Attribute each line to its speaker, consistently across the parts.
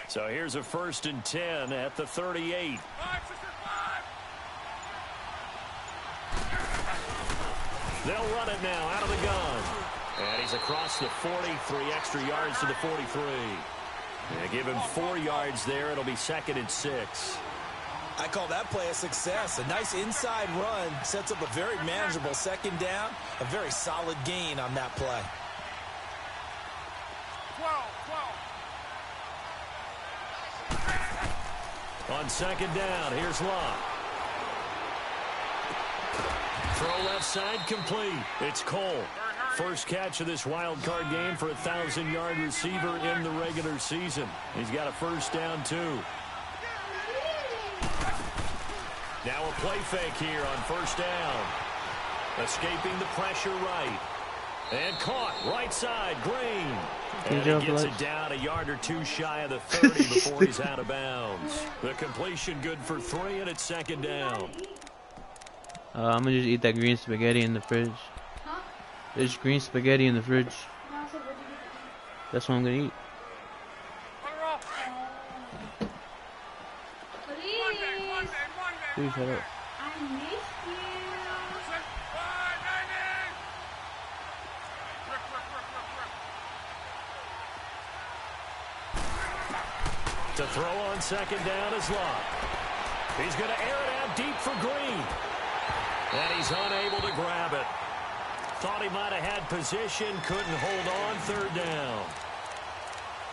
Speaker 1: So here's a 1st and 10 at the 38. They'll run it now out of the gun. And he's across the 40, 3 extra yards to the 43. Yeah, give him 4 yards there. It'll be 2nd and 6.
Speaker 2: I call that play a success. A nice inside run sets up a very manageable 2nd down. A very solid gain on that play.
Speaker 1: 12. On 2nd down, here's Locke. Throw left side complete. It's Cole. First catch of this wild card game for a 1,000-yard receiver in the regular season. He's got a 1st down, too. Now a play fake here on 1st down. Escaping the pressure right. And caught right side, Green. And he gets it down a yard or 2 shy of the 30 before he's out of bounds. The completion good for 3, and it's 2nd down.
Speaker 3: I'm going to just eat that green spaghetti in the fridge.
Speaker 4: Huh?
Speaker 3: There's green spaghetti in the fridge. That's what I'm going to eat. Please shut up.
Speaker 4: I miss you.
Speaker 1: To throw on 2nd down is Locke. He's going to air it out deep for Green. And he's unable to grab it. Thought he might have had position, couldn't hold on, 3rd down.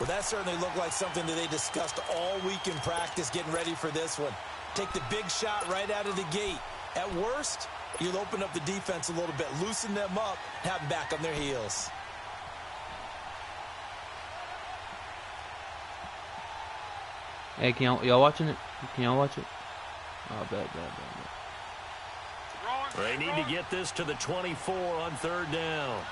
Speaker 2: Well, that certainly looked like something that they discussed all week in practice getting ready for this one. Take the big shot right out of the gate. At worst, you'll open up the defense a little bit, loosen them up, have them back on their heels.
Speaker 3: Hey, can y'all watching it? Can y'all watch it? Oh, bad.
Speaker 1: They need to get this to the 24 on 3rd down.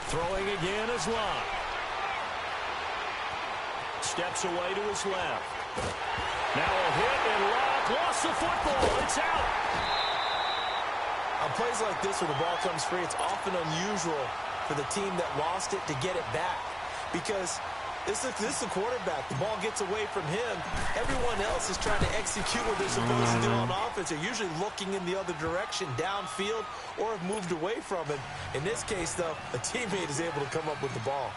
Speaker 1: Throwing again is Locke. Steps away to his left. Now a hit, and Locke lost the football. It's out.
Speaker 2: On plays like this where the ball comes free, it's often unusual for the team that lost it to get it back. Because this is the quarterback. The ball gets away from him. Everyone else is trying to execute what they're supposed to do on offense. They're usually looking in the other direction, downfield, or have moved away from it. In this case, though, a teammate is able to come up with the ball.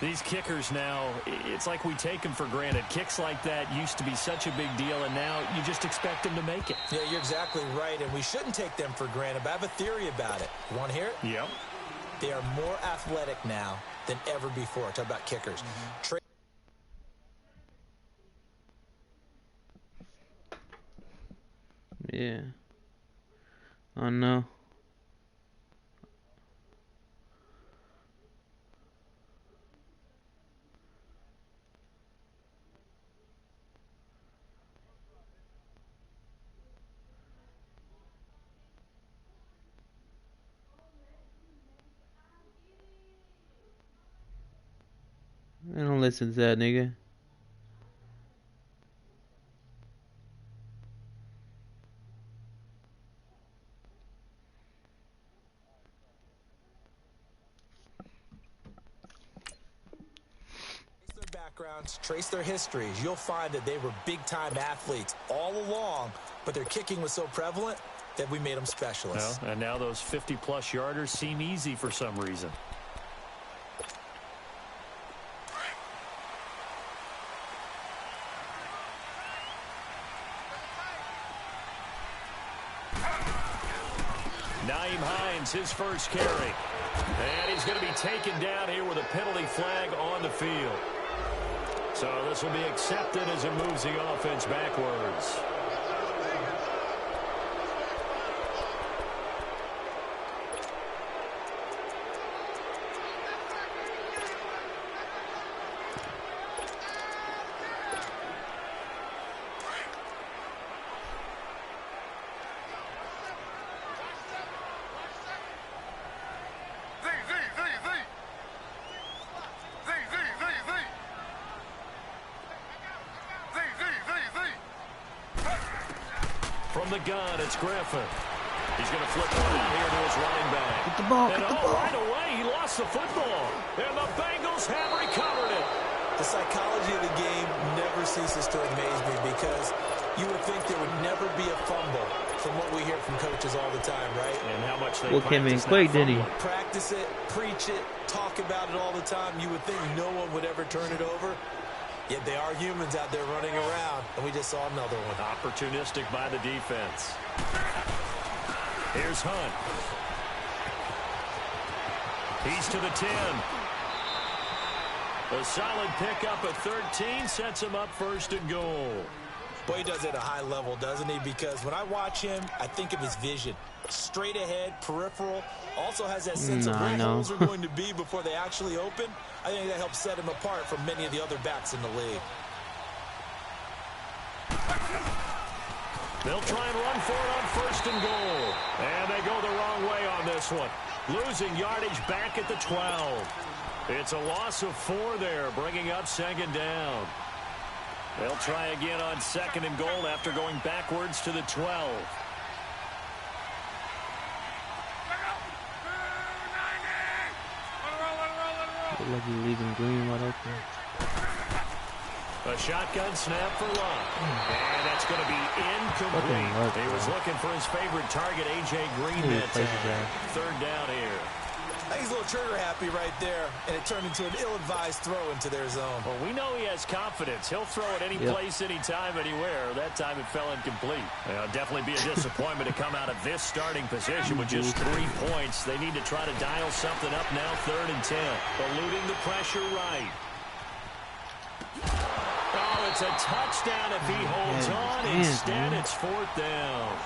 Speaker 1: These kickers now, it's like we take them for granted. Kicks like that used to be such a big deal, and now you just expect them to make it.
Speaker 2: Yeah, you're exactly right, and we shouldn't take them for granted, but I have a theory about it. You want to hear it?
Speaker 1: Yep.
Speaker 2: They are more athletic now than ever before. Talk about kickers.
Speaker 3: Yeah. Oh, no. I don't listen to that, nigga.
Speaker 2: Trace their histories, you'll find that they were big-time athletes all along, but their kicking was so prevalent that we made them specialists.
Speaker 1: Well, and now those 50-plus yarders seem easy for some reason. Nyheim Hines, his first carry. And he's going to be taken down here with a penalty flag on the field. So this will be accepted as it moves the offense backwards. From the gun, it's Griffin. He's going to flip one out here to his running back.
Speaker 3: Get the ball,
Speaker 1: and
Speaker 3: get the ball.
Speaker 1: Right away, he lost the football. And the Bengals have recovered it.
Speaker 2: The psychology of the game never ceases to amaze me because you would think there would never be a fumble from what we hear from coaches all the time, right?
Speaker 1: And how much they
Speaker 3: came in quick, didn't he?
Speaker 2: Practice it, preach it, talk about it all the time. You would think no one would ever turn it over. Yet they are humans out there running around, and we just saw another one.
Speaker 1: Opportunistic by the defense. Here's Hunt. He's to the 10. A solid pickup at 13 sets him up first and goal.
Speaker 2: Boy, he does it at a high level, doesn't he? Because when I watch him, I think of his vision. Straight ahead, peripheral. Also has that sense of where holes are going to be before they actually open. I think that helps set him apart from many of the other backs in the league.
Speaker 1: They'll try and run for it on first and goal. And they go the wrong way on this one. Losing yardage back at the 12. It's a loss of 4 there, bringing up second down. They'll try again on second and goal after going backwards to the 12.
Speaker 3: Look like he's leaving Green wide open.
Speaker 1: A shotgun snap for Love. And that's going to be incomplete. He was looking for his favorite target, A.J. Green, that time. Third down here.
Speaker 2: I think he's a little trigger happy right there, and it turned into an ill-advised throw into their zone.
Speaker 1: Well, we know he has confidence. He'll throw it any place, anytime, anywhere. That time it fell incomplete. It'll definitely be a disappointment to come out of this starting position with just 3 points. They need to try to dial something up now, 3rd and 10. Eluding the pressure right. Oh, it's a touchdown if he holds on. Instead, it's 4th down.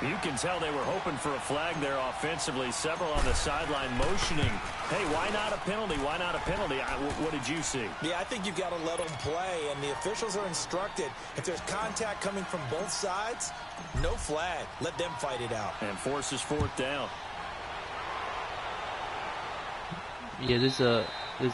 Speaker 1: You can tell they were hoping for a flag there offensively. Several on the sideline motioning. Hey, why not a penalty? Why not a penalty? What did you see?
Speaker 2: Yeah, I think you've got to let them play, and the officials are instructed. If there's contact coming from both sides, no flag. Let them fight it out.
Speaker 1: And forces 4th down.
Speaker 3: Yeah, this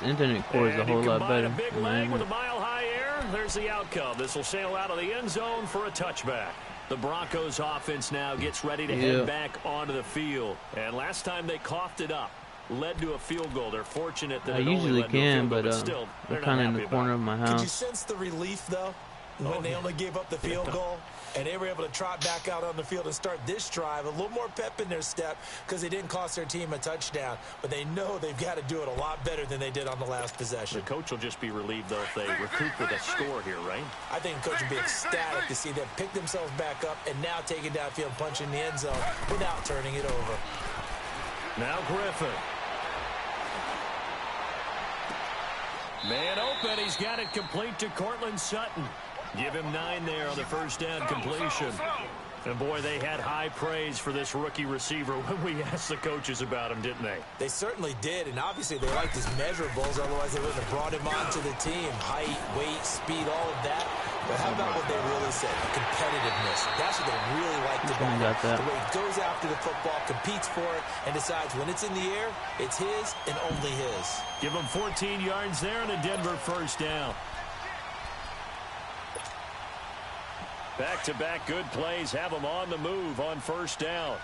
Speaker 3: internet core is a whole lot better.
Speaker 1: A big leg with a mile-high air. There's the outcome. This will sail out of the end zone for a touchback. The Broncos offense now gets ready to head back onto the field. And last time they coughed it up, led to a field goal. They're fortunate that
Speaker 3: I usually can, but
Speaker 1: still,
Speaker 3: they're kind of in the corner of my house.
Speaker 2: Could you sense the relief, though, when they only gave up the field goal? And they were able to trot back out on the field and start this drive. A little more pep in their step because they didn't cost their team a touchdown. But they know they've got to do it a lot better than they did on the last possession.
Speaker 1: The coach will just be relieved, though, if they recoup with a score here, right?
Speaker 2: I think the coach will be ecstatic to see them pick themselves back up and now take it downfield, punch in the end zone without turning it over.
Speaker 1: Now Griffin. Man open. He's got it complete to Cortland Sutton. Give him 9 there on the first down completion. And, boy, they had high praise for this rookie receiver when we asked the coaches about him, didn't they?
Speaker 2: They certainly did, and obviously they liked his measurables. Otherwise, they wouldn't have brought him onto the team. Height, weight, speed, all of that. But how about what they really said? Competitiveness. That's what they really liked about him. The way he goes after the football, competes for it, and decides when it's in the air, it's his and only his.
Speaker 1: Give him 14 yards there and a Denver first down. Back-to-back good plays have them on the move on first down.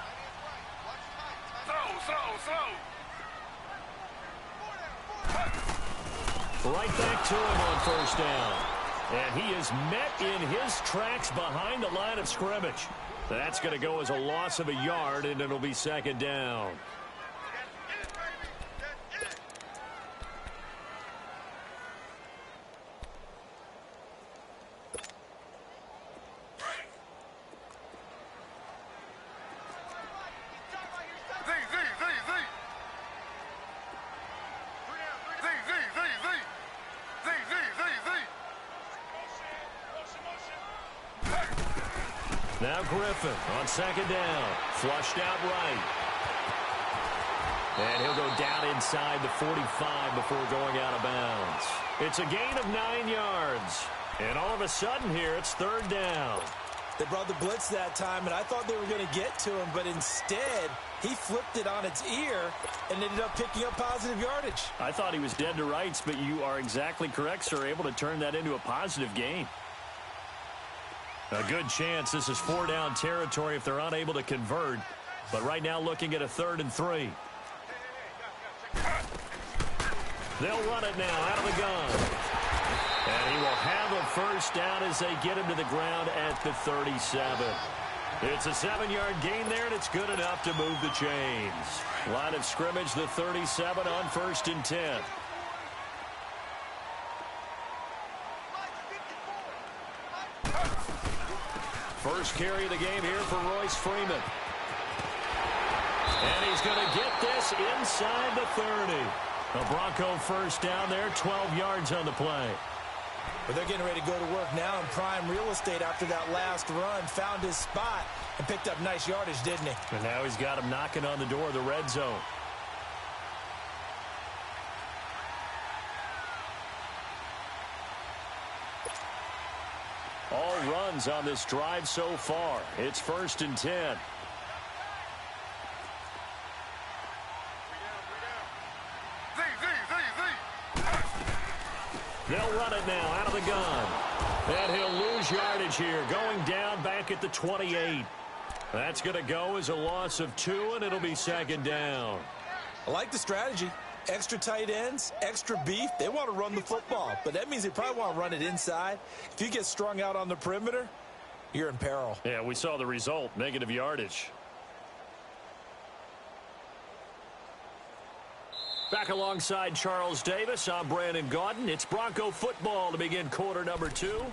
Speaker 1: Right back to him on first down. And he is met in his tracks behind the line of scrimmage. That's going to go as a loss of a yard, and it'll be second down. Now Griffin on second down. Flushed out right. And he'll go down inside the 45 before going out of bounds. It's a gain of 9 yards. And all of a sudden here, it's third down.
Speaker 2: They brought the blitz that time, and I thought they were going to get to him, but instead, he flipped it on its ear and ended up picking up positive yardage.
Speaker 1: I thought he was dead to rights, but you are exactly correct, sir. Able to turn that into a positive gain. A good chance this is 4-down territory if they're unable to convert. But right now looking at a 3rd and 3. They'll run it now out of the gun. And he will have a first down as they get him to the ground at the 37. It's a 7-yard gain there, and it's good enough to move the chains. Line of scrimmage, the 37 on 1st and 10. First carry of the game here for Royce Freeman. And he's going to get this inside the 30. A Bronco first down there, 12 yards on the play.
Speaker 2: But they're getting ready to go to work now in prime real estate after that last run. Found his spot and picked up nice yardage, didn't he?
Speaker 1: And now he's got him knocking on the door of the red zone. All runs on this drive so far. It's 1st and 10. They'll run it now out of the gun. And he'll lose yardage here, going down back at the 28. That's going to go as a loss of 2, and it'll be 2nd down.
Speaker 2: I like the strategy. Extra tight ends, extra beef. They want to run the football, but that means they probably want to run it inside. If you get strung out on the perimeter, you're in peril.
Speaker 1: Yeah, we saw the result, negative yardage. Back alongside Charles Davis, I'm Brandon Gaudin. It's Bronco football to begin quarter number 2.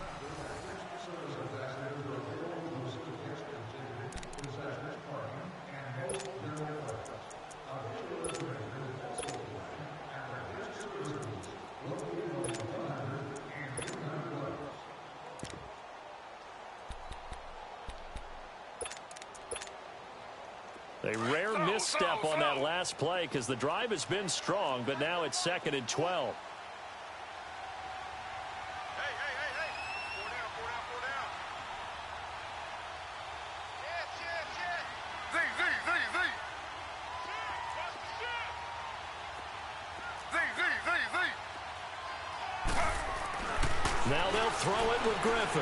Speaker 1: A rare misstep on that last play because the drive has been strong, but now it's 2nd and 12. Now they'll throw it with Griffin.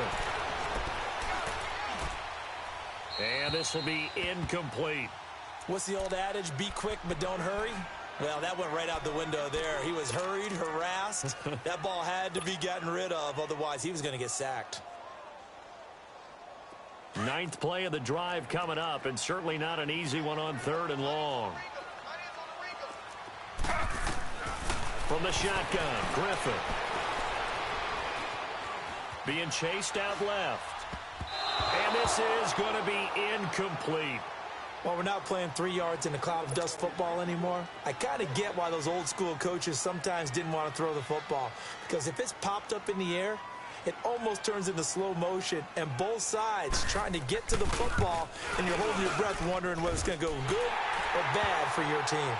Speaker 1: And this will be incomplete.
Speaker 2: What's the old adage? Be quick, but don't hurry. Well, that went right out the window there. He was hurried, harassed. That ball had to be gotten rid of. Otherwise, he was going to get sacked.
Speaker 1: 9th play of the drive coming up, and certainly not an easy one on 3rd and long. From the shotgun, Griffin. Being chased out left. And this is going to be incomplete.
Speaker 2: Well, we're not playing 3 yards in a cloud of dust football anymore. I kind of get why those old school coaches sometimes didn't want to throw the football. Because if it's popped up in the air, it almost turns into slow motion. And both sides trying to get to the football, and you're holding your breath wondering whether it's going to go good or bad for your team.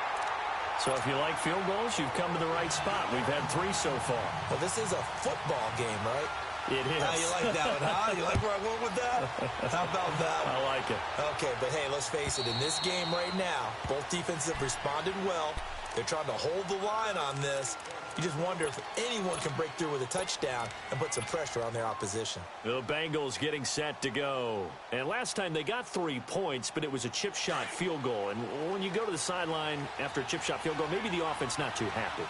Speaker 1: So if you like field goals, you've come to the right spot. We've had 3 so far.
Speaker 2: Well, this is a football game, right?
Speaker 1: It is.
Speaker 2: Now you like that one, huh? You like where I went with that? How about that one?
Speaker 1: I like it.
Speaker 2: Okay, but hey, let's face it. In this game right now, both defenses have responded well. They're trying to hold the line on this. You just wonder if anyone can break through with a touchdown and put some pressure on their opposition.
Speaker 1: The Bengals getting set to go. And last time they got 3 points, but it was a chip shot field goal. And when you go to the sideline after a chip shot field goal, maybe the offense not too happy.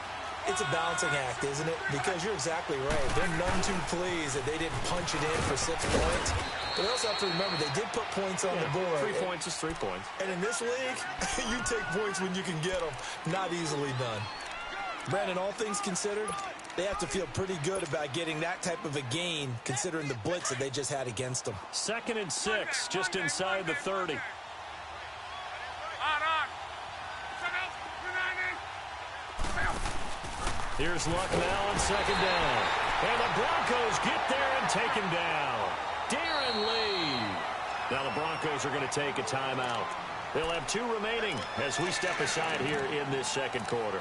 Speaker 2: It's a balancing act, isn't it? Because you're exactly right. They're none too pleased that they didn't punch it in for 6 points. But they also have to remember they did put points on the board.
Speaker 1: 3 points is 3 points.
Speaker 2: And in this league, you take points when you can get them. Not easily done. Brandon, all things considered, they have to feel pretty good about getting that type of a gain considering the blitz that they just had against them.
Speaker 1: 2nd and 6, just inside the 30. Here's Luck now on 2nd down. And the Broncos get there and take him down. Darren Lee. Now the Broncos are going to take a timeout. They'll have 2 remaining as we step aside here in this 2nd quarter.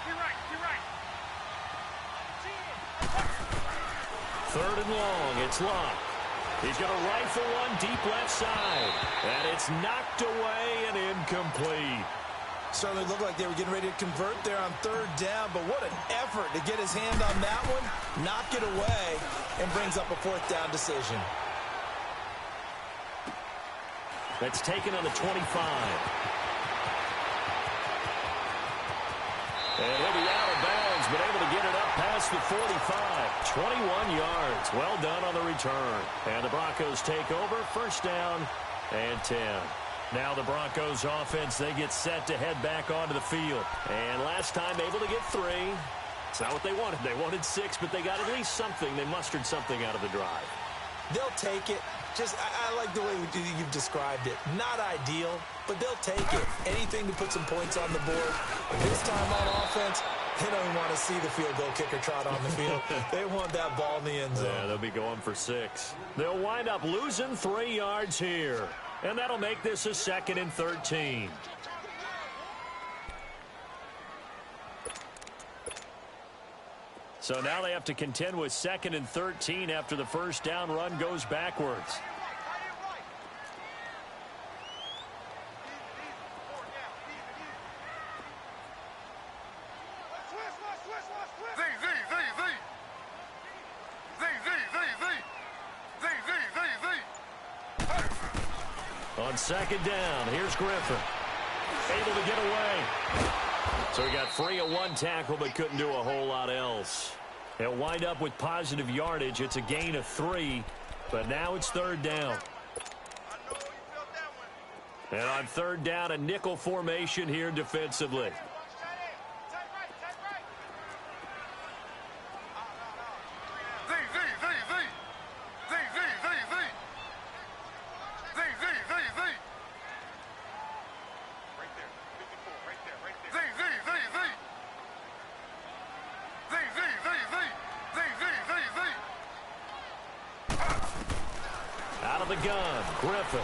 Speaker 4: Keep right.
Speaker 1: Third and long. It's Luck. He's going to rifle one deep left side. And it's knocked away and incomplete.
Speaker 2: Certainly looked like they were getting ready to convert there on third down, but what an effort to get his hand on that one, knock it away, and brings up a fourth down decision.
Speaker 1: That's taken on the 25. And he'll be out of bounds, but able to get it up past the 45. 21 yards. Well done on the return. And the Broncos take over. First down and 10. Now the Broncos offense, they get set to head back onto the field. And last time able to get 3. It's not what they wanted. They wanted 6, but they got at least something. They mustered something out of the drive.
Speaker 2: They'll take it. I like the way you've described it. Not ideal, but they'll take it. Anything to put some points on the board. This time on offense, they don't even want to see the field goal kicker trot on the field. They want that ball in the end zone.
Speaker 1: Yeah, they'll be going for 6. They'll wind up losing 3 yards here. And that'll make this a 2nd and 13. So now they have to contend with 2nd and 13 after the first down run goes backwards. On 2nd down, here's Griffin. Able to get away. So he got free of 1 tackle, but couldn't do a whole lot else. He'll wind up with positive yardage. It's a gain of 3, but now it's 3rd down. And on 3rd down, a nickel formation here defensively. The gun, Griffin.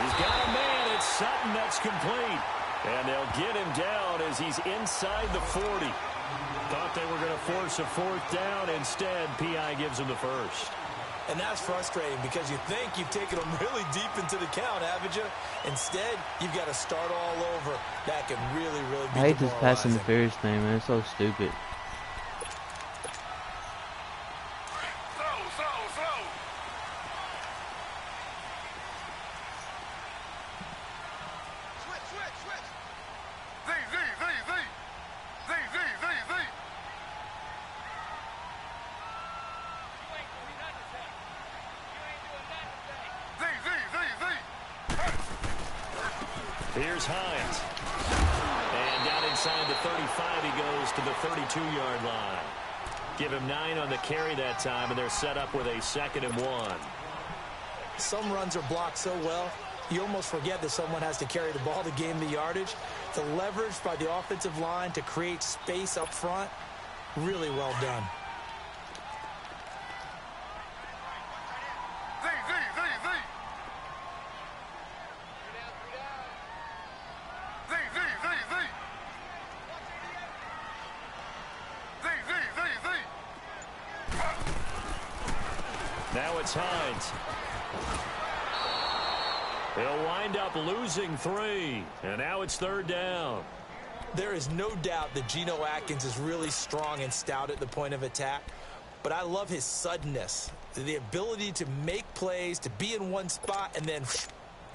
Speaker 1: He's got a man. It's Sutton that's complete. And they'll get him down as he's inside the 40. Thought they were going to force a 4th down. Instead, P.I. gives him the first.
Speaker 2: And that's frustrating because you think you've taken them really deep into the count, haven't you? Instead, you've got to start all over. That can really, really be
Speaker 3: demoralizing. I hate this pass interference thing, man. It's so stupid.
Speaker 1: Here's Hines. And down inside the 35, he goes to the 32-yard line. Give him 9 on the carry that time, and they're set up with a 2nd and 1.
Speaker 2: Some runs are blocked so well, you almost forget that someone has to carry the ball to gain the yardage. The leverage by the offensive line to create space up front, really well done.
Speaker 1: Now it's Hines. They'll wind up losing 3, and now it's 3rd down.
Speaker 2: There is no doubt that Geno Atkins is really strong and stout at the point of attack, but I love his suddenness, the ability to make plays, to be in one spot, and then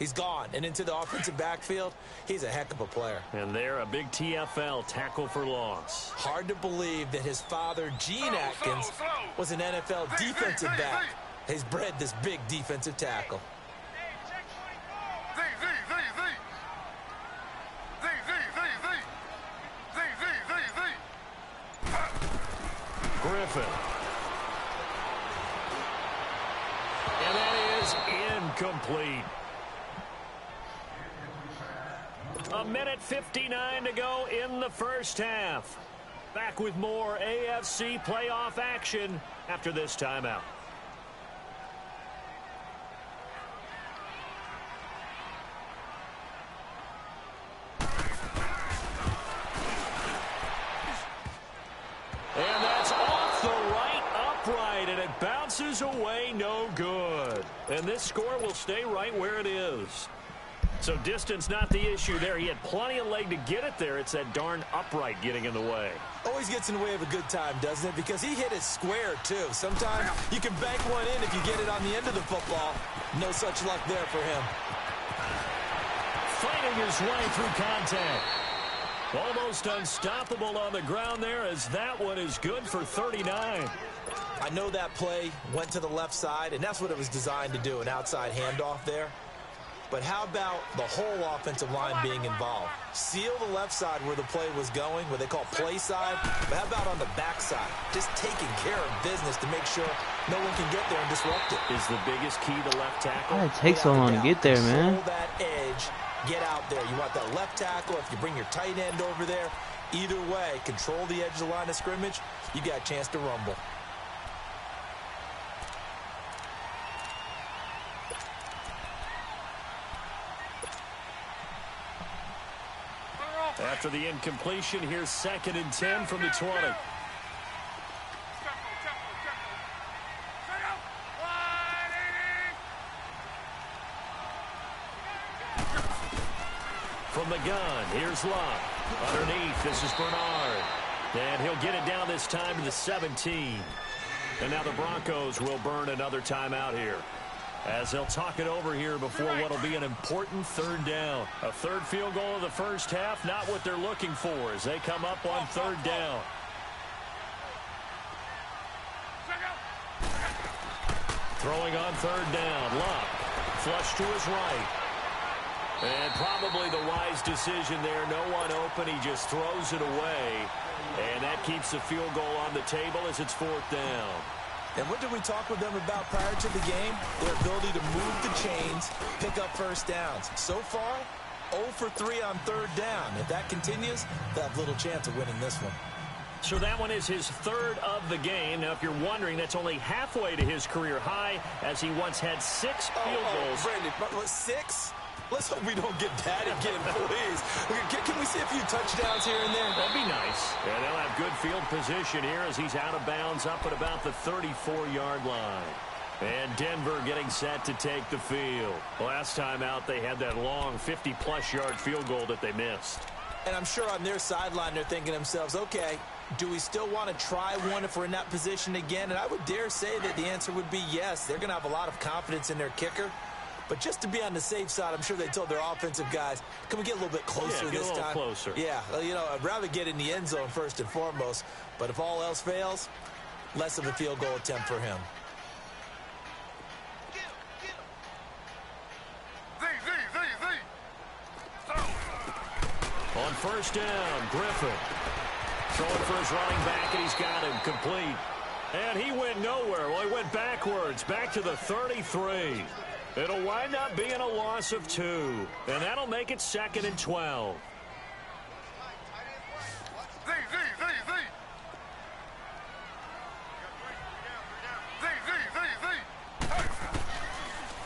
Speaker 2: he's gone and into the offensive backfield. He's a heck of a player.
Speaker 1: And they're a big TFL, tackle for loss.
Speaker 2: Hard to believe that his father, Gene Atkins, was an NFL defensive back. He's bred this big defensive tackle.
Speaker 1: Griffin. And that is incomplete. 1:59 to go in the first half. Back with more AFC playoff action after this timeout. And Misses away, no good. And this score will stay right where it is. So distance not the issue there. He had plenty of leg to get it there. It's that darn upright getting in the way.
Speaker 2: Always gets in the way of a good time, doesn't it? Because he hit it square, too. Sometimes you can bank one in if you get it on the end of the football. No such luck there for him.
Speaker 1: Fighting his way through contact. Almost unstoppable on the ground there, as that one is good for 39.
Speaker 2: I know that play went to the left side, and that's what it was designed to do, an outside handoff there. But how about the whole offensive line being involved? Seal the left side where the play was going, what they call play side. But how about on the back side? Just taking care of business to make sure no one can get there and disrupt it.
Speaker 1: Is the biggest key the left tackle?
Speaker 3: Why it takes so long to get there, man?
Speaker 2: Control that edge. Get out there. You want that left tackle. If you bring your tight end over there, either way, control the edge of the line of scrimmage, you got a chance to rumble.
Speaker 1: After the incompletion, here's 2nd and 10 from the 20. From the gun, here's Luck. Underneath, this is Bernard. And he'll get it down this time to the 17. And now the Broncos will burn another timeout here, as they'll talk it over here before what will be an important 3rd down. A 3rd field goal of the first half, not what they're looking for as they come up on 3rd down. Throwing on 3rd down, Luck. Flush to his right. And probably the wise decision there. No one open. He just throws it away. And that keeps the field goal on the table as it's 4th down.
Speaker 2: And what did we talk with them about prior to the game? Their ability to move the chains, pick up first downs. So far, 0 for 3 on 3rd down. If that continues, they'll have little chance of winning this one.
Speaker 1: So that one is his 3rd of the game. Now, if you're wondering, that's only halfway to his career high, as he once had 6 field goals.
Speaker 2: Brandon, 6? Let's hope we don't get that again, please. Can we see a few touchdowns here and there?
Speaker 1: That'd be nice. And they'll have good field position here as he's out of bounds up at about the 34-yard line. And Denver getting set to take the field. Last time out, they had that long 50-plus yard field goal that they missed.
Speaker 2: And I'm sure on their sideline, they're thinking to themselves, okay, do we still want to try one if we're in that position again? And I would dare say that the answer would be yes. They're going to have a lot of confidence in their kicker. But just to be on the safe side, I'm sure they told their offensive guys, can we get a little bit closer this time?
Speaker 1: Get a little closer.
Speaker 2: Yeah, you know, I'd rather get in the end zone first and foremost. But if all else fails, less of a field goal attempt for him.
Speaker 1: On 1st down, Griffin throwing for his running back, and he's got him complete. And he went nowhere. Well, he went backwards, back to the 33. It'll wind up being a loss of 2. And that'll make it 2nd and 12.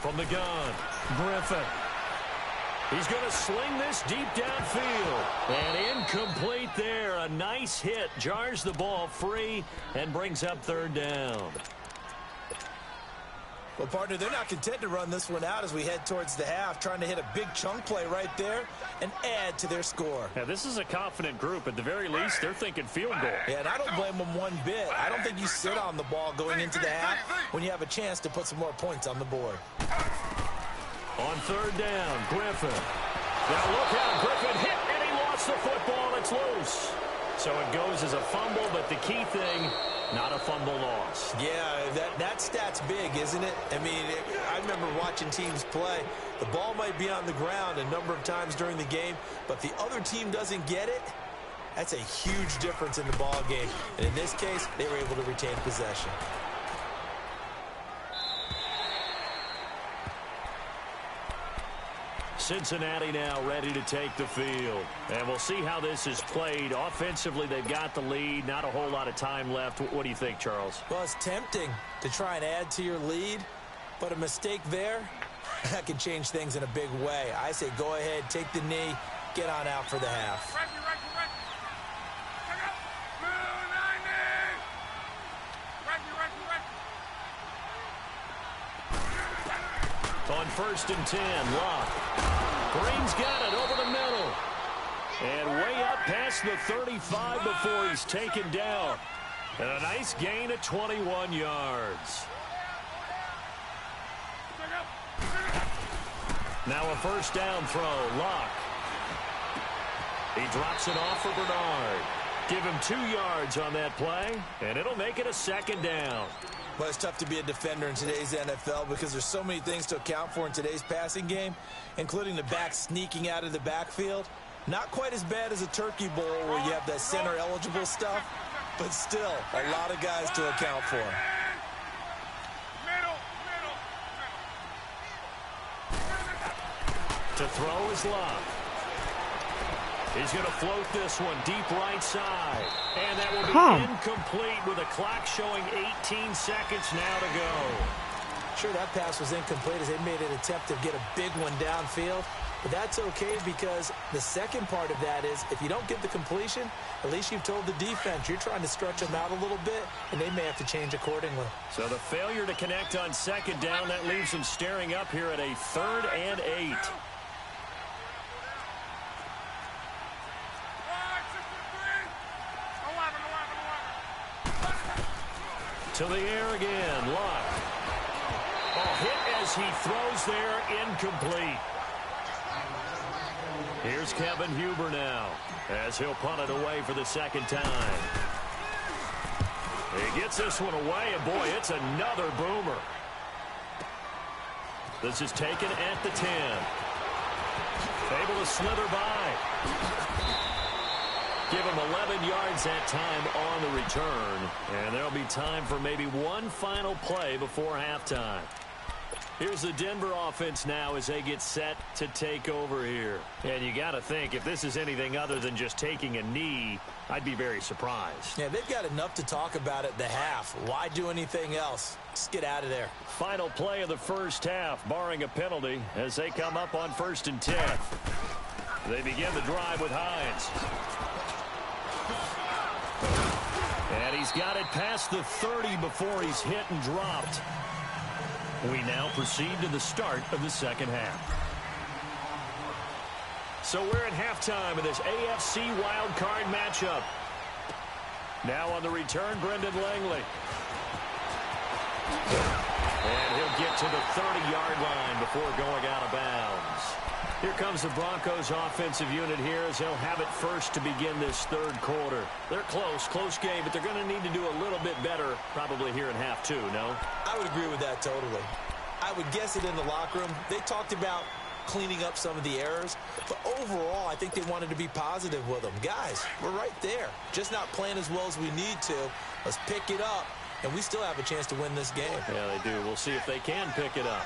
Speaker 1: From the gun, Griffin. He's going to sling this deep downfield. And incomplete there. A nice hit. Jars the ball free and brings up 3rd down.
Speaker 2: Well, partner, they're not content to run this one out as we head towards the half, trying to hit a big chunk play right there and add to their score.
Speaker 1: Yeah, this is a confident group. At the very least, they're thinking field goal.
Speaker 2: Yeah, and I don't blame them one bit. I don't think you sit on the ball going into the half when you have a chance to put some more points on the board.
Speaker 1: On 3rd down, Griffin. Now look out, Griffin hit, and he lost the football. It's loose. So it goes as a fumble, but the key thing, not a fumble loss.
Speaker 2: Yeah, that stat's big, isn't it? I mean, I remember watching teams play. The ball might be on the ground a number of times during the game, but the other team doesn't get it. That's a huge difference in the ball game. And in this case, they were able to retain possession.
Speaker 1: Cincinnati now ready to take the field. And we'll see how this is played. Offensively, they've got the lead. Not a whole lot of time left. What do you think, Charles?
Speaker 2: Well, it's tempting to try and add to your lead, but a mistake there, that can change things in a big way. I say go ahead, take the knee, get on out for the half.
Speaker 1: On 1st and 10, Luck. Green's got it over the middle. And way up past the 35 before he's taken down. And a nice gain of 21 yards. Now a first down throw, Luck. He drops it off for Bernard. Give him 2 yards on that play, and it'll make it a second down.
Speaker 2: Well, it's tough to be a defender in today's NFL because there's so many things to account for in today's passing game, including the back sneaking out of the backfield. Not quite as bad as a turkey bowl where you have that center-eligible stuff, but still a lot of guys to account for.
Speaker 1: To throw is Luck. He's going to float this one deep right side. And that will be incomplete with a clock showing 18 seconds now to go.
Speaker 2: Sure, that pass was incomplete as they made an attempt to get a big one downfield. But that's okay because the second part of that is if you don't get the completion, at least you've told the defense you're trying to stretch them out a little bit, and they may have to change accordingly.
Speaker 1: So the failure to connect on second down, that leaves them staring up here at a 3rd and 8. To the air again, Luck. Oh, hit as he throws there, incomplete. Here's Kevin Huber now, as he'll punt it away for the second time. He gets this one away, and boy, it's another boomer. This is taken at the 10. Able to slither by. Give him 11 yards that time on the return. And there'll be time for maybe one final play before halftime. Here's the Denver offense now as they get set to take over here. And you got to think, if this is anything other than just taking a knee, I'd be very surprised.
Speaker 2: Yeah, they've got enough to talk about at the half. Why do anything else? Just get out of there.
Speaker 1: Final play of the first half, barring a penalty, as they come up on 1st and 10. They begin the drive with Hines. And he's got it past the 30 before he's hit and dropped. We now proceed to the start of the second half. So we're at halftime of this AFC wildcard matchup. Now on the return, Brendan Langley. And he'll get to the 30-yard line before going out of bounds. Here comes the Broncos offensive unit here as they'll have it first to begin this third quarter. They're close game, but they're going to need to do a little bit better probably here in half two, no?
Speaker 2: I would agree with that totally. I would guess it in the locker room. They talked about cleaning up some of the errors, but overall I think they wanted to be positive with them. Guys, we're right there. Just not playing as well as we need to. Let's pick it up, and we still have a chance to win this game.
Speaker 1: Yeah, they do. We'll see if they can pick it up.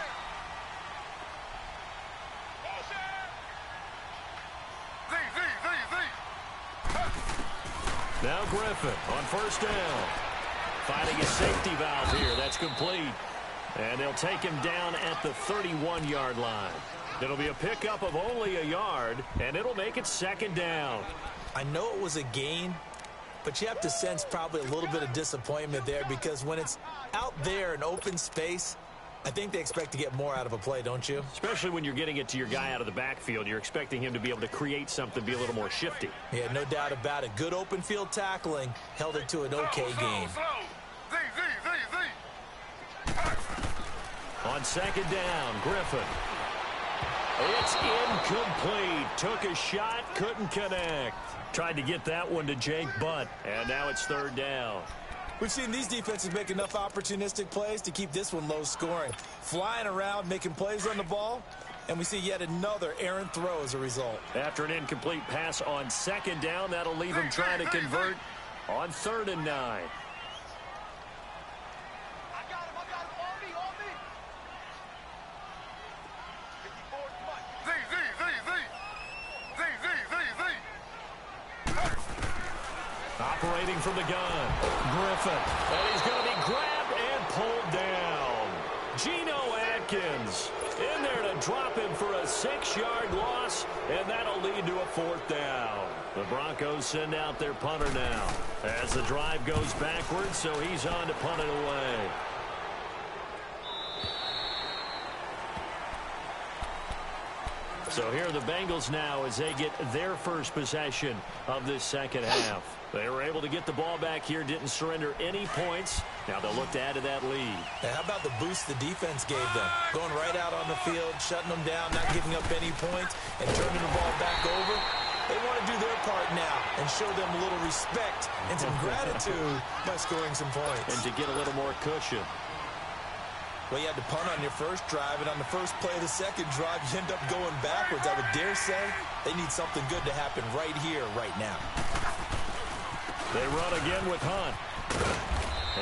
Speaker 1: Now Griffin on first down. Finding a safety valve here. That's complete. And they'll take him down at the 31-yard line. It'll be a pickup of only a yard, and it'll make it second down.
Speaker 2: I know it was a gain, but you have to sense probably a little bit of disappointment there because when it's out there in open space, I think they expect to get more out of a play, don't you?
Speaker 1: Especially when you're getting it to your guy out of the backfield. You're expecting him to be able to create something, be a little more shifty.
Speaker 2: Yeah, no doubt about it. Good open field tackling held it to an okay game.
Speaker 1: On second down, Griffin. It's incomplete. Took a shot, couldn't connect. Tried to get that one to Jake Butt, and now it's third down.
Speaker 2: We've seen these defenses make enough opportunistic plays to keep this one low scoring. Flying around, making plays on the ball, and we see yet another errant throw as a result.
Speaker 1: After an incomplete pass on second down, that'll leave him trying to convert on 3rd and 9. Operating from the gun, Griffin. And he's going to be grabbed and pulled down. Geno Atkins in there to drop him for a 6-yard loss, and that'll lead to a 4th down. The Broncos send out their punter now as the drive goes backwards, so he's on to punt it away. So here are the Bengals now as they get their first possession of this second half. They were able to get the ball back here, didn't surrender any points. Now they'll look to add to that lead.
Speaker 2: And how about the boost the defense gave them? Going right out on the field, shutting them down, not giving up any points, and turning the ball back over. They want to do their part now and show them a little respect and some gratitude by scoring some points.
Speaker 1: And to get a little more cushion.
Speaker 2: Well, you had to punt on your first drive, and on the first play of the second drive, you end up going backwards. I would dare say they need something good to happen right here, right now.
Speaker 1: They run again with Hunt.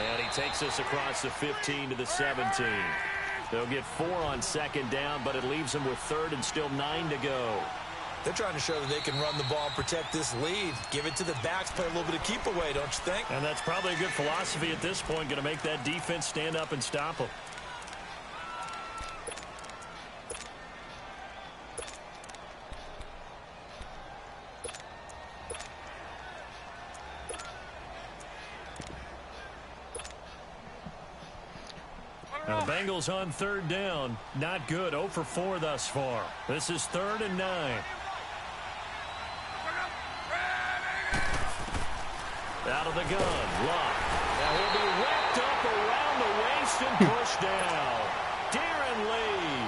Speaker 1: And he takes us across the 15 to the 17. They'll get 4 on second down, but it leaves them with third and still 9 to go.
Speaker 2: They're trying to show that they can run the ball and protect this lead. Give it to the backs, play a little bit of keep away, don't you think?
Speaker 1: And that's probably a good philosophy at this point, going to make that defense stand up and stop them. Now the Bengals on third down. Not good. 0 for 4 thus far. This is 3rd and 9. Out of the gun. Locke. Now he'll be wrapped up around the waist and pushed down. Darren Lee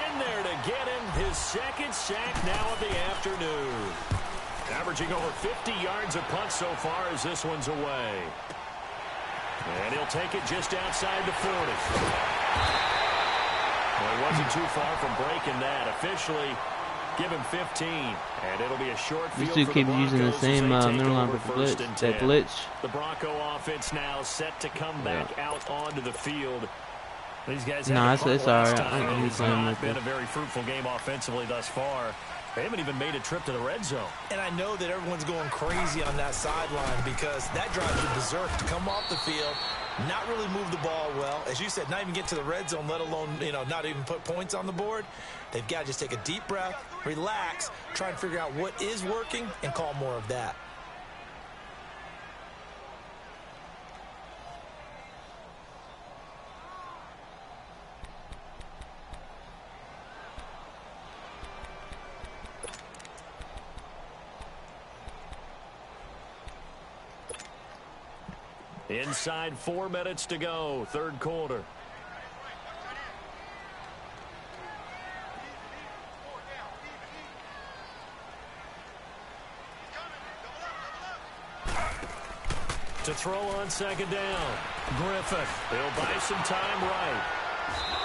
Speaker 1: in there to get him his second sack now of the afternoon. Averaging over 50 yards a punt so far as this one's away. And he'll take it just outside the 40. Well, he wasn't too far from breaking that. Officially, give him 15. And it'll be a short field for the
Speaker 3: keep
Speaker 1: Broncos
Speaker 3: using the same middle line
Speaker 1: over
Speaker 3: for blitz. That
Speaker 1: 10.
Speaker 3: blitz.
Speaker 1: The Bronco offense now set to come back out onto the field. These guys have
Speaker 3: it's all right.
Speaker 1: It's not been a very fruitful game offensively thus far. They haven't even made a trip to the red zone.
Speaker 2: And I know that everyone's going crazy on that sideline because that drives you berserk to come off the field, not really move the ball well. As you said, not even get to the red zone, let alone, not even put points on the board. They've got to just take a deep breath, relax, try and figure out what is working, and call more of that.
Speaker 1: Inside 4 minutes to go, third quarter. To throw on second down. Griffith. He'll buy some time right.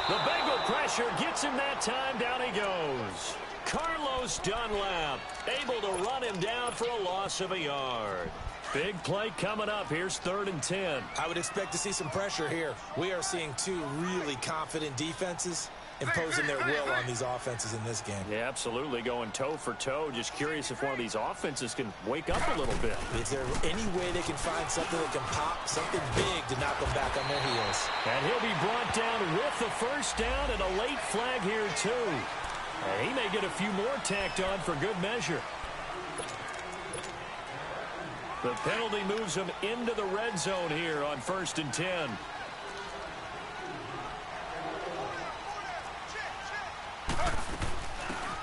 Speaker 1: The Bengal pressure gets him that time. Down he goes. Carlos Dunlap able to run him down for a loss of a yard. Big play coming up. Here's 3rd and 10.
Speaker 2: I would expect to see some pressure here. We are seeing 2 really confident defenses imposing their will on these offenses in this game.
Speaker 1: Yeah, absolutely. Going toe for toe. Just curious if one of these offenses can wake up a little bit.
Speaker 2: Is there any way they can find something that can pop, something big to knock them back on their heels?
Speaker 1: And he'll be brought down with the first down and a late flag here, too. And he may get a few more tacked on for good measure. The penalty moves him into the red zone here on 1st and 10.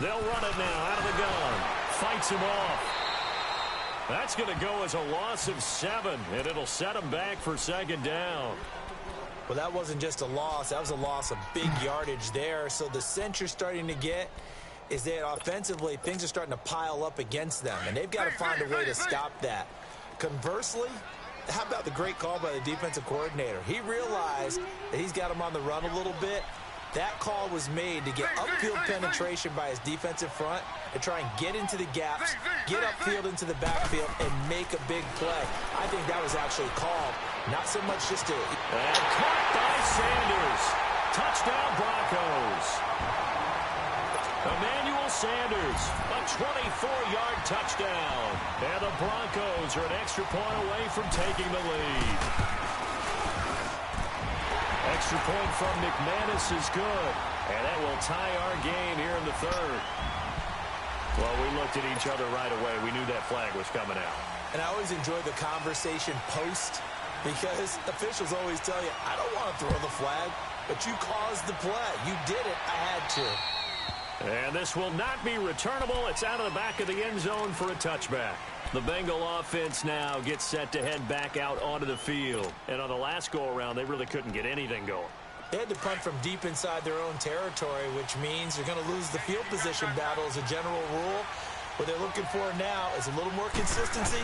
Speaker 1: They'll run it now out of the gun. Fights him off. That's going to go as a loss of 7, and it'll set him back for second down.
Speaker 2: Well, that wasn't just a loss. That was a loss of big yardage there. So the sense you're starting to get is that offensively things are starting to pile up against them, and they've got to find a way to stop that. Conversely, how about the great call by the defensive coordinator? He realized that he's got him on the run a little bit. That call was made to get upfield penetration by his defensive front to try and get into the gaps, get upfield into the backfield, and make a big play. I think that was actually called. Not so much just to...
Speaker 1: And caught by Sanders. Touchdown Broncos. Emmanuel Sanders, a 24-yard touchdown. And the Broncos are an extra point away from taking the lead. Extra point from McManus is good. And that will tie our game here in the 3rd. Well, we looked at each other right away. We knew that flag was coming out.
Speaker 2: And I always enjoy the conversation post because officials always tell you, I don't want to throw the flag, but you caused the play. You did it. I had to.
Speaker 1: And this will not be returnable. It's out of the back of the end zone for a touchback. The Bengal offense now gets set to head back out onto the field. And on the last go-around, they really couldn't get anything going.
Speaker 2: They had to punt from deep inside their own territory, which means they're going to lose the field position battle as a general rule. What they're looking for now is a little more consistency,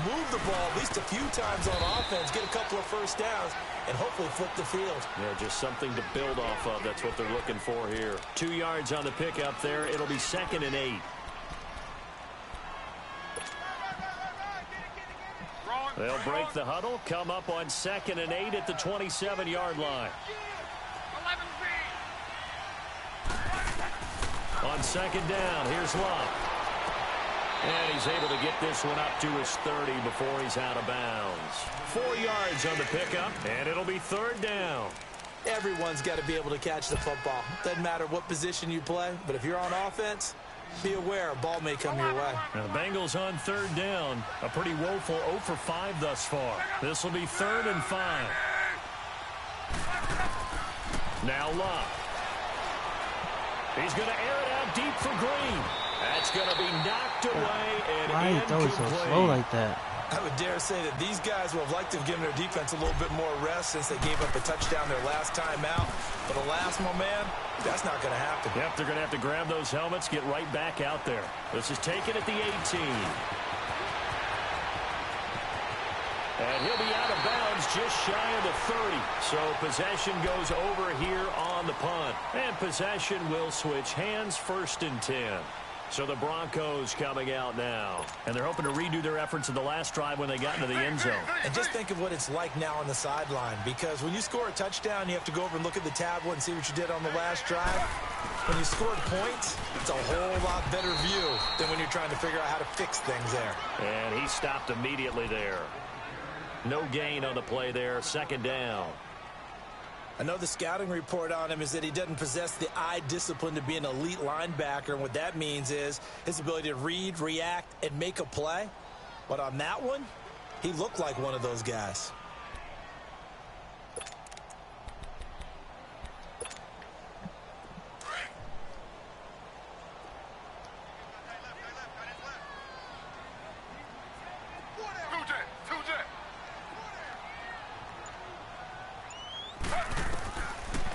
Speaker 2: move the ball at least a few times on offense, get a couple of first downs, and hopefully flip the field.
Speaker 1: Yeah, just something to build off of. That's what they're looking for here. 2 yards on the pickup there. It'll be 2nd and 8. They'll break the huddle, come up on 2nd and 8 at the 27-yard line. On 2nd down, here's Love. And he's able to get this one up to his 30 before he's out of bounds. 4 yards on the pickup, and it'll be 3rd down.
Speaker 2: Everyone's got to be able to catch the football. Doesn't matter what position you play, but if you're on offense, be aware a ball may come your way.
Speaker 1: Now the Bengals on 3rd down. A pretty woeful 0 for 5 thus far. This will be 3rd and 5. Now Love. He's going to air it out deep for Green. That's going to be knocked away and
Speaker 3: why are you throwing so slow like that?
Speaker 2: I would dare say that these guys would have liked to have given their defense a little bit more rest since they gave up a touchdown their last time out. But alas, my man, that's not going to happen.
Speaker 1: Yep, they're going to have to grab those helmets, get right back out there. This is taken at the 18. And he'll be out of bounds just shy of the 30. So possession goes over here on the punt. And possession will switch hands, 1st and 10. So the Broncos coming out now. And they're hoping to redo their efforts in the last drive when they got into the end zone.
Speaker 2: And just think of what it's like now on the sideline. Because when you score a touchdown, you have to go over and look at the tablet and see what you did on the last drive. When you scored points, it's a whole lot better view than when you're trying to figure out how to fix things there.
Speaker 1: And he stopped immediately there. No gain on the play there, 2nd down.
Speaker 2: I know the scouting report on him is that he doesn't possess the eye discipline to be an elite linebacker, and what that means is his ability to read, react, and make a play. But on that one, he looked like one of those guys.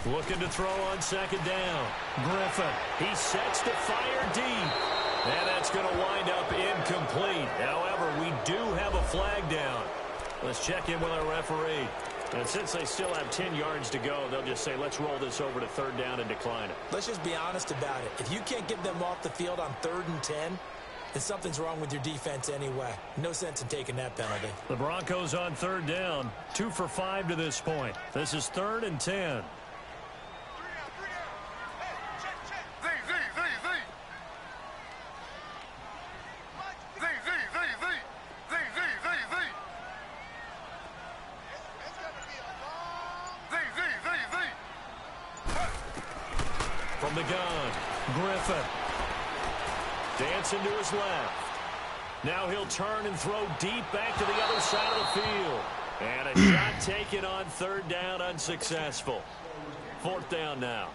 Speaker 1: Looking to throw on 2nd down. Griffin, he sets to fire deep. And that's going to wind up incomplete. However, we do have a flag down. Let's check in with our referee. And since they still have 10 yards to go, they'll just say, let's roll this over to 3rd down and decline it.
Speaker 2: Let's just be honest about it. If you can't get them off the field on 3rd and 10, then something's wrong with your defense anyway. No sense in taking that penalty.
Speaker 1: The Broncos on 3rd down. 2 for 5 to this point. This is 3rd and 10. From the gun, Griffin. Dancing to his left. Now he'll turn and throw deep back to the other side of the field. And a shot taken on 3rd down, unsuccessful. 4th down now.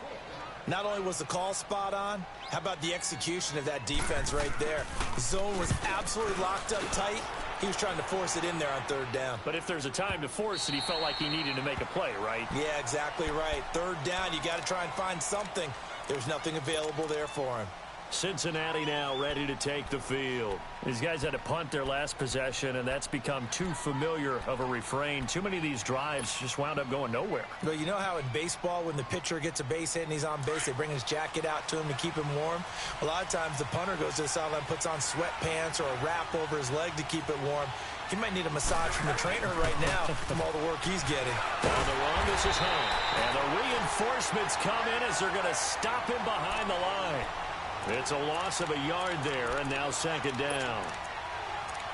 Speaker 2: Not only was the call spot on, how about the execution of that defense right there? The zone was absolutely locked up tight. He was trying to force it in there on 3rd down.
Speaker 1: But if there's a time to force it, he felt like he needed to make a play, right?
Speaker 2: Yeah, exactly right. 3rd down, you got to try and find something. There's nothing available there for him.
Speaker 1: Cincinnati now ready to take the field. These guys had to punt their last possession, and that's become too familiar of a refrain. Too many of these drives just wound up going nowhere.
Speaker 2: Well, you know how in baseball, when the pitcher gets a base hit and he's on base, they bring his jacket out to him to keep him warm? A lot of times the punter goes to the sideline, puts on sweatpants or a wrap over his leg to keep it warm. He might need a massage from the trainer right now from all the work he's getting.
Speaker 1: On the run, this is home. And the reinforcements come in as they're going to stop him behind the line. It's a loss of a yard there, and now 2nd down.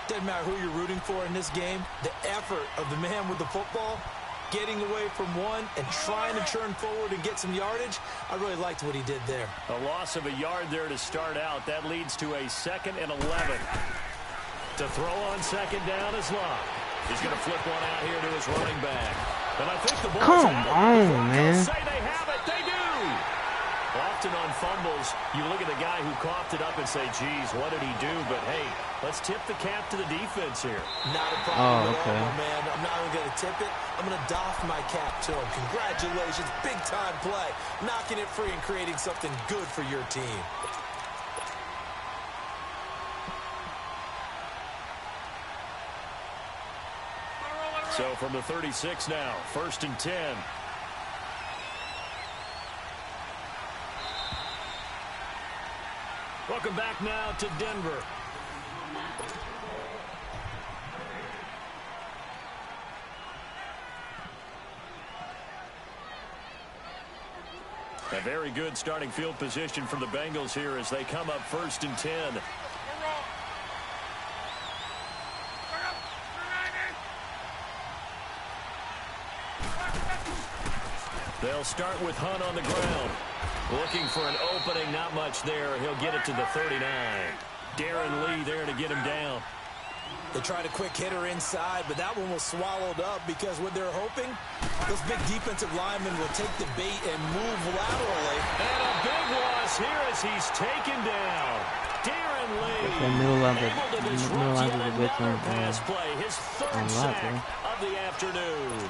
Speaker 2: Doesn't matter who you're rooting for in this game. The effort of the man with the football, getting away from one and trying to turn forward and get some yardage, I really liked what he did there.
Speaker 1: A loss of a yard there to start out. That leads to a 2nd and 11. To throw on 2nd down is Love. He's going to flip one out here to his running back. And I think the ball's
Speaker 3: Come on, man.
Speaker 1: Say they have it. They do. Off to often on fumbles, you look at the guy who coughed it up and say, geez, what did he do? But, hey, let's tip the cap to the defense here.
Speaker 2: Not a problem at all, my man. I'm not even going to tip it. I'm going to doff my cap to him. Congratulations. Big-time play. Knocking it free and creating something good for your team.
Speaker 1: So from the 36 now, 1st and 10. Welcome back now to Denver. A very good starting field position for the Bengals here as they come up 1st and 10. They'll start with Hunt on the ground. Looking for an opening, not much there. He'll get it to the 39. Darren Lee there to get him down.
Speaker 2: They tried a quick hitter inside, but that one was swallowed up because what they're hoping, those big defensive linemen will take the bait and move laterally.
Speaker 1: And a big loss here as he's taken down. Darren Lee able to disrupt yet another pass play. His 3rd sack of the afternoon.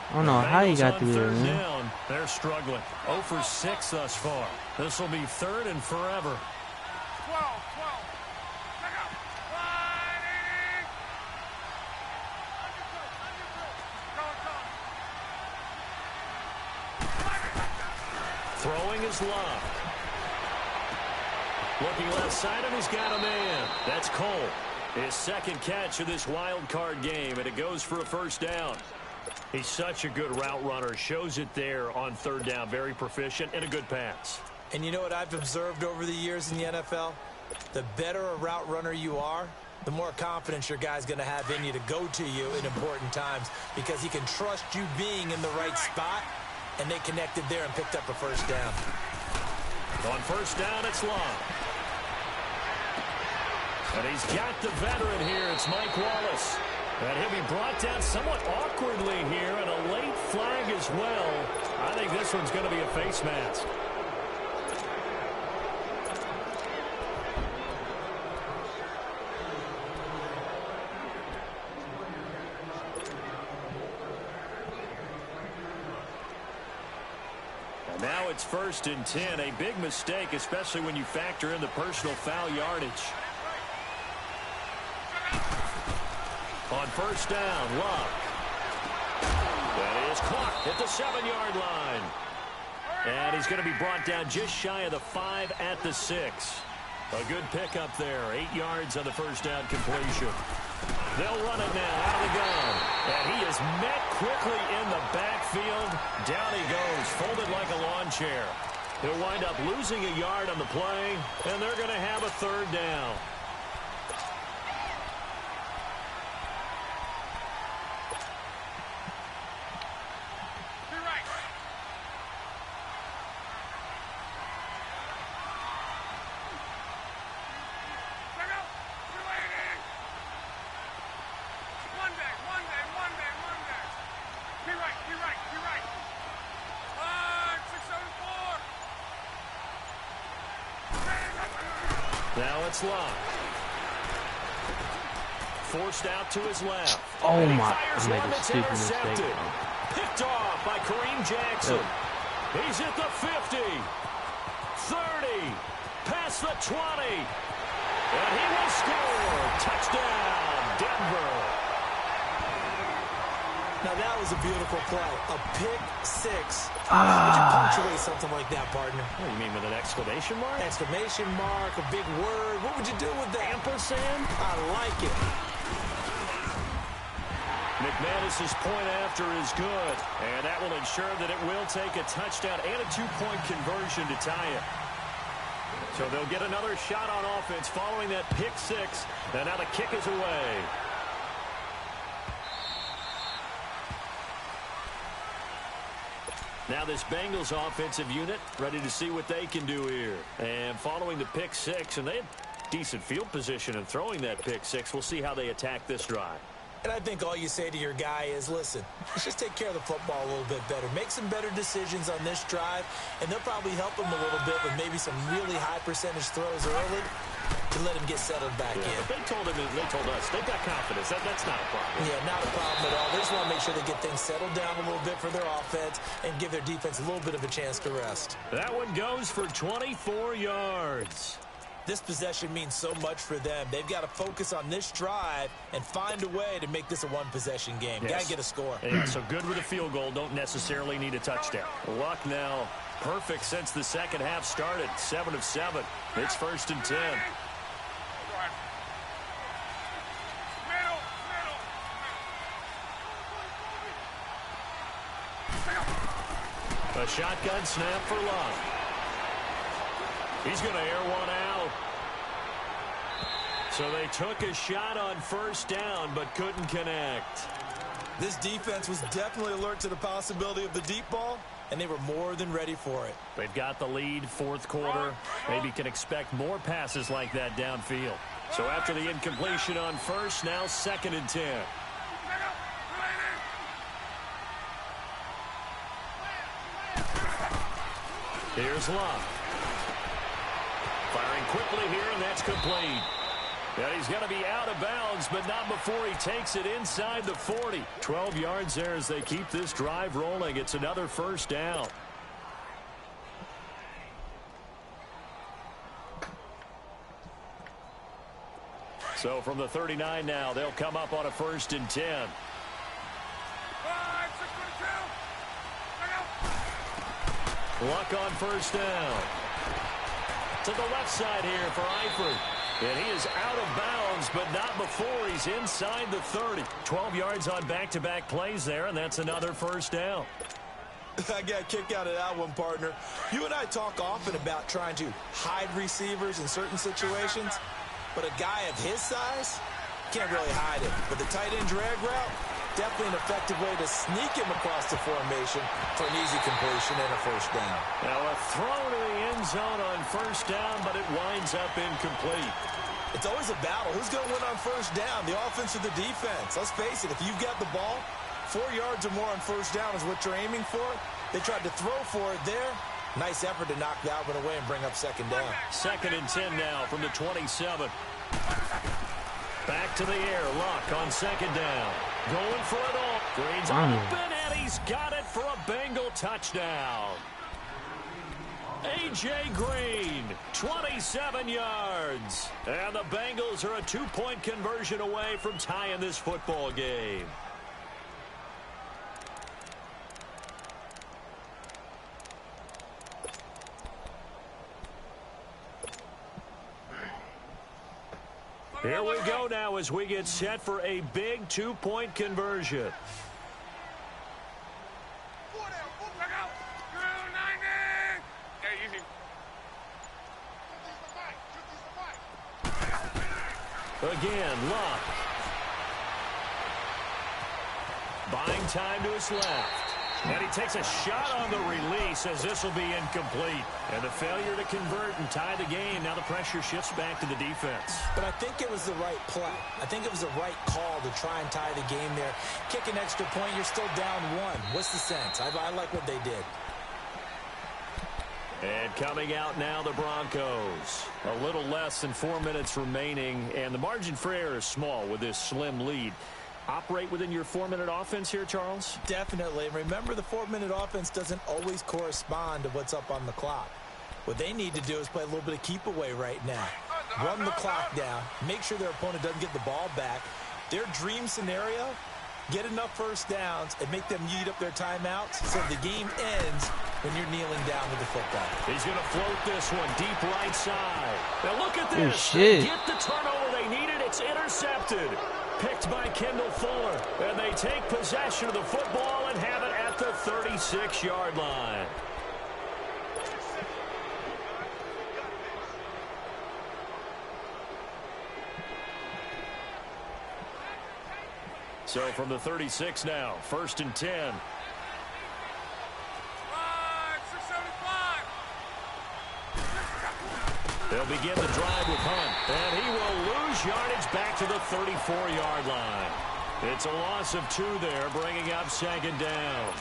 Speaker 3: I don't know how you got through there, man.
Speaker 1: They're struggling. 0 for 6 thus far. This will be 3rd and forever.
Speaker 4: 12.
Speaker 1: Throwing is Love. Looking left side, and he's got a man. That's Cole. His 2nd catch of this wild card game, and it goes for a 1st down. He's such a good route runner. Shows it there on 3rd down. Very proficient and a good pass.
Speaker 2: And you know what I've observed over the years in the NFL? The better a route runner you are, the more confidence your guy's going to have in you to go to you in important times because he can trust you being in the right spot, and they connected there and picked up a 1st down.
Speaker 1: On 1st down, it's Long. And he's got the veteran here. It's Mike Wallace. And he'll be brought down somewhat awkwardly here, and a late flag as well. I think this one's going to be a face mask. And now it's 1st and 10. A big mistake, especially when you factor in the personal foul yardage. On 1st down, Love. That is caught at the 7-yard line. And he's going to be brought down just shy of the 5 at the 6. A good pickup there. 8 yards on the 1st down completion. They'll run it now out of the gun. And he is met quickly in the backfield. Down he goes, folded like a lawn chair. He'll wind up losing a yard on the play, and they're going to have a 3rd down. Now it's Love. Forced out to his left.
Speaker 3: Oh my, I made a stupid mistake.
Speaker 1: Picked off by Kareem Jackson. He's at the 50. 30. Past the 20. And he will score. Touchdown, Denver.
Speaker 2: Now that was a beautiful play. A pick 6. Would you punctuate something like that, partner?
Speaker 1: What do you mean, with an exclamation mark?
Speaker 2: Exclamation mark, a big word. What would you do with that?
Speaker 1: Ampersand?
Speaker 2: I like it.
Speaker 1: McManus's point after is good, and that will ensure that it will take a touchdown and a 2-point conversion to tie it. So they'll get another shot on offense following that pick 6, and now the kick is away. Now this Bengals offensive unit ready to see what they can do here. And following the pick 6, and they had decent field position in throwing that pick 6, we'll see how they attack this drive.
Speaker 2: And I think all you say to your guy is, listen, let's just take care of the football a little bit better. Make some better decisions on this drive, and they'll probably help him a little bit with maybe some really high percentage throws early to let him get settled back in.
Speaker 1: They told us, they've got confidence. That's not a problem.
Speaker 2: Yeah, not a problem at all. They just want to make sure they get things settled down a little bit for their offense and give their defense a little bit of a chance to rest.
Speaker 1: That one goes for 24 yards.
Speaker 2: This possession means so much for them. They've got to focus on this drive and find a way to make this a one-possession game.
Speaker 1: Yes.
Speaker 2: Got to get a score.
Speaker 1: Yeah, so good with a field goal. Don't necessarily need a touchdown. Luck now perfect since the second half started. 7 of 7. It's 1st and 10. A shotgun snap for Luck. He's going to air one out. So they took a shot on 1st down, but couldn't connect.
Speaker 2: This defense was definitely alert to the possibility of the deep ball, and they were more than ready for it.
Speaker 1: They've got the lead, 4th quarter. Maybe can expect more passes like that downfield. So after the incompletion on 1st, now 2nd and 10. Here's Luck. Firing quickly here, and that's complete. And he's going to be out of bounds, but not before he takes it inside the 40. 12 yards there as they keep this drive rolling. It's another 1st down. So from the 39 now, they'll come up on a 1st and 10. Luck on 1st down. To the left side here for Eifert. And he is out of bounds, but not before he's inside the 30. 12 yards on back-to-back plays there, and that's another 1st down.
Speaker 2: I got a kick out of that one, partner. You and I talk often about trying to hide receivers in certain situations, but a guy of his size can't really hide him. But the tight end drag route, definitely an effective way to sneak him across the formation for an easy completion and a 1st down.
Speaker 1: Now a throw to the end zone on 1st down, but it winds up incomplete.
Speaker 2: It's always a battle. Who's going to win on 1st down, the offense or the defense? Let's face it, if you've got the ball, 4 yards or more on 1st down is what you're aiming for. They tried to throw for it there. Nice effort to knock that one away and bring up 2nd down.
Speaker 1: 2nd and 10 now from the 27. Back to the air. Luck on 2nd down. Going for it all. Green's open, and he's got it for a Bengal touchdown. A.J. Green, 27 yards. And the Bengals are a 2-point conversion away from tying this football game. Here we go now as we get set for a big 2-point conversion. Again, Luck. Buying time to his left. And he takes a shot on the release as this will be incomplete. And the failure to convert and tie the game. Now the pressure shifts back to the defense.
Speaker 2: But I think it was the right play. I think it was the right call to try and tie the game there. Kick an extra point, you're still down 1. What's the sense? I like what they did.
Speaker 1: And coming out now, the Broncos. A little less than 4 minutes remaining. And the margin for error is small with this slim lead. Operate within your 4-minute offense here, Charles?
Speaker 2: Definitely. And remember, the 4-minute offense doesn't always correspond to what's up on the clock. What they need to do is play a little bit of keep away right now. Run the clock down. Make sure their opponent doesn't get the ball back. Their dream scenario, get enough 1st downs and make them eat up their timeouts so the game ends when you're kneeling down with the football.
Speaker 1: He's going to float this one deep right side. Now look at this.
Speaker 3: Oh, shit.
Speaker 1: Get the turnover they needed. It's intercepted. Picked by Kendall Fuller. And they take possession of the football and have it at the 36-yard line. So from the 36 now, 1st and 10. They'll begin the drive with Hunt. And he will lose yardage back to the 34-yard line. It's a loss of 2 there, bringing up 2nd down.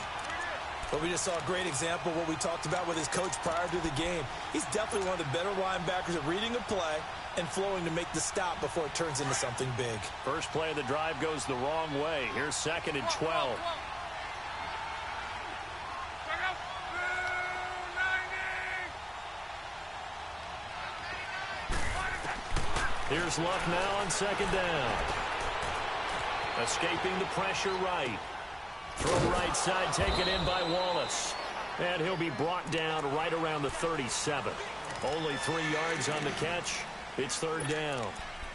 Speaker 2: Well, we just saw a great example of what we talked about with his coach prior to the game. He's definitely one of the better linebackers at reading a play and flowing to make the stop before it turns into something big.
Speaker 1: First play of the drive goes the wrong way. Here's 2nd and 12. Here's Luck now on 2nd down. Escaping the pressure right. Throw right side taken in by Wallace. And he'll be brought down right around the 37. Only 3 yards on the catch. It's 3rd down.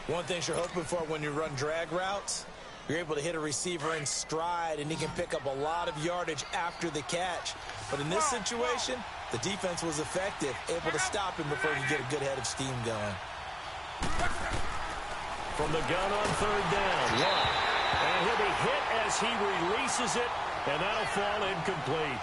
Speaker 2: One thing you're hoping for when you run drag routes, you're able to hit a receiver in stride and he can pick up a lot of yardage after the catch. But in this situation, the defense was effective, able to stop him before he could get a good head of steam going.
Speaker 1: From the gun on 3rd down, Luck. And he'll be hit as he releases it, and that'll fall incomplete.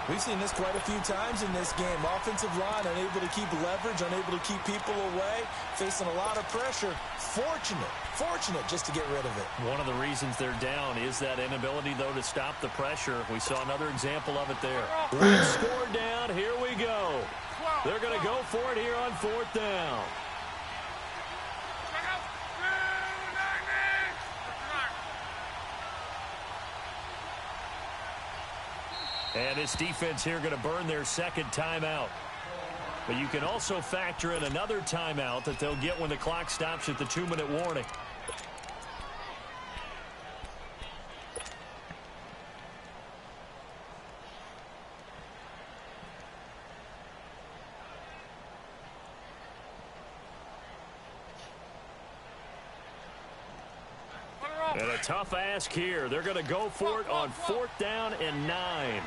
Speaker 2: We've seen this quite a few times in this game. Offensive line unable to keep leverage, unable to keep people away, facing a lot of pressure. Fortunate just to get rid of it.
Speaker 1: One of the reasons they're down is that inability, though, to stop the pressure. We saw another example of it there. One score down. Here we go. They're going to go for it here on 4th down. And this defense here going to burn their 2nd timeout. But you can also factor in another timeout that they'll get when the clock stops at the 2-minute warning. And a tough ask here. They're going to go for it on 4th down and 9.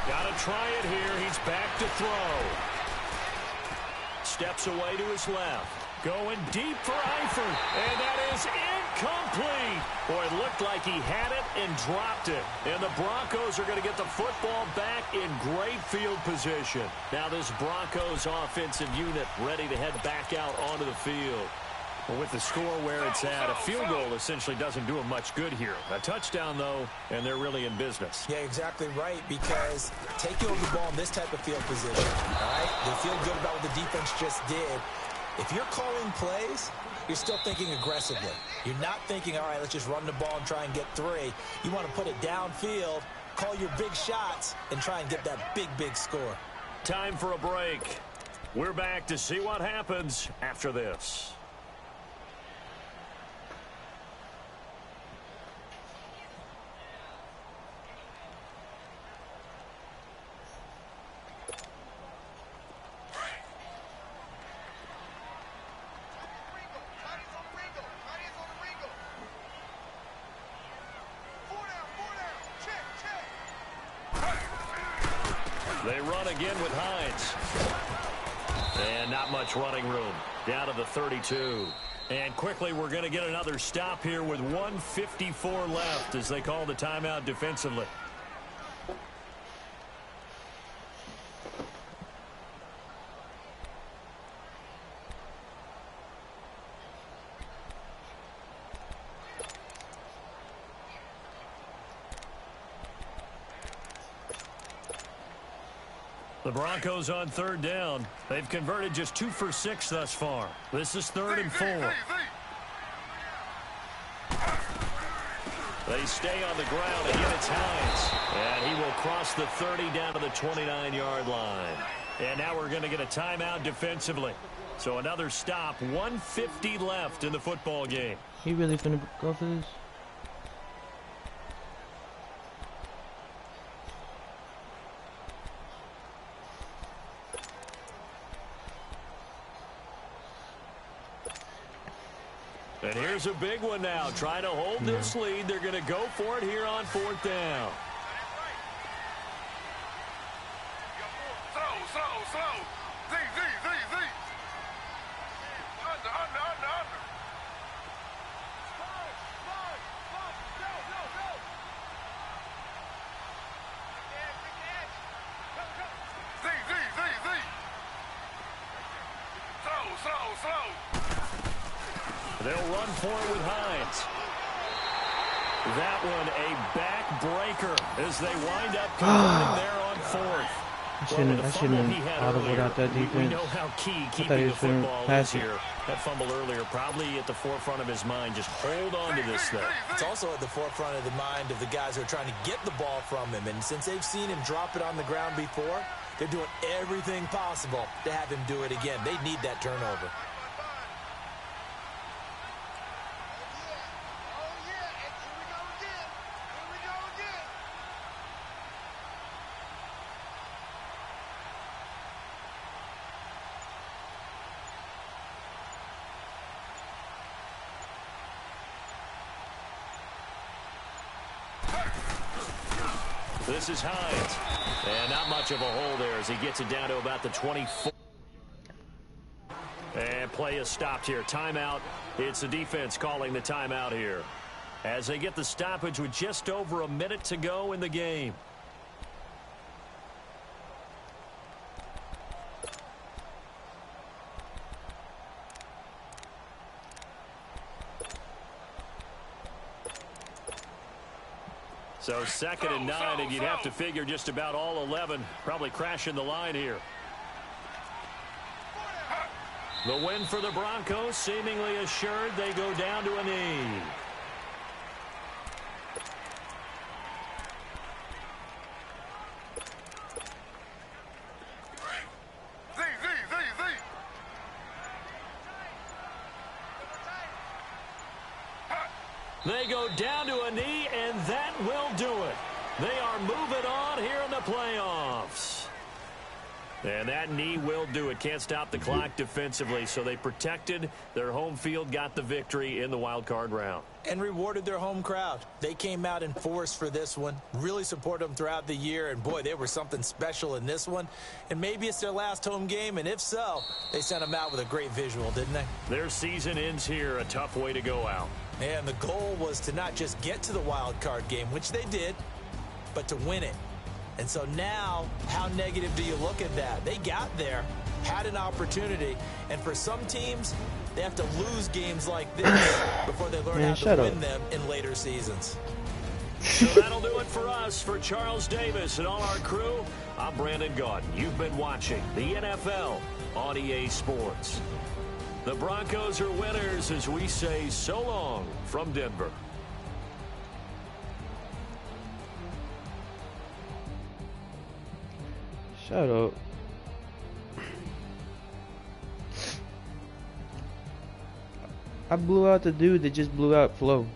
Speaker 1: Got to try it here. He's back to throw. Steps away to his left. Going deep for Eifert. And that is incomplete. Boy, it looked like he had it and dropped it. And the Broncos are going to get the football back in great field position. Now this Broncos offensive unit ready to head back out onto the field. Well, with the score where it's at, a field goal essentially doesn't do them much good here. A touchdown, though, and they're really in business.
Speaker 2: Yeah, exactly right, because taking over the ball in this type of field position, all right, they feel good about what the defense just did. If you're calling plays, you're still thinking aggressively. You're not thinking, all right, let's just run the ball and try and get 3. You want to put it downfield, call your big shots, and try and get that big score.
Speaker 1: Time for a break. We're back to see what happens after this. They run again with Hines. And not much running room. Down to the 32. And quickly we're going to get another stop here with 1:54 left as they call the timeout defensively. The Broncos on 3rd down. They've converted just 2 for 6 thus far. This is 3rd and 4. They stay on the ground. Again, it's Hines. And he will cross the 30 down to the 29-yard line. And now we're going to get a timeout defensively. So another stop. 1:50 left in the football game.
Speaker 3: He really finna go for this?
Speaker 1: And here's a big one now. Trying to hold this lead. They're going to go for it here on 4th down. They'll run for it with Hines. That one a backbreaker as they wind up converting there on fourth.
Speaker 3: I shouldn't have audibled out that defense.
Speaker 1: We know how key keeping the football is here. That fumble earlier probably at the forefront of his mind. Just hold on to this thing.
Speaker 2: It's also at the forefront of the mind of the guys who are trying to get the ball from him. And since they've seen him drop it on the ground before, they're doing everything possible to have him do it again. They need that turnover.
Speaker 1: This is Hines. And not much of a hole there as he gets it down to about the 24. And play is stopped here. Timeout. It's the defense calling the timeout here as they get the stoppage with just over a minute to go in the game. So 2nd and 9, and you'd have to figure just about all 11 probably crashing the line here. The win for the Broncos seemingly assured. They go down to a knee. They go down to a knee, and that will do it. They are moving on here in the playoffs. And that knee will do it. Can't stop the clock defensively, so they protected their home field, got the victory in the wild card round.
Speaker 2: And rewarded their home crowd. They came out in force for this one. Really supported them throughout the year, and boy, they were something special in this one. And maybe it's their last home game, and if so, they sent them out with a great visual, didn't they?
Speaker 1: Their season ends here, a tough way to go out.
Speaker 2: And the goal was to not just get to the wild card game, which they did, but to win it. And so now, how negative do you look at that? They got there, had an opportunity, and for some teams, they have to lose games like this before they learn how to win them in later seasons.
Speaker 1: So that'll do it for us. For Charles Davis and all our crew, I'm Brandon Gaudin. You've been watching the NFL on EA Sports. The Broncos are winners as we say so long from Denver.
Speaker 3: Shut up. I blew out the dude that just blew out Flo.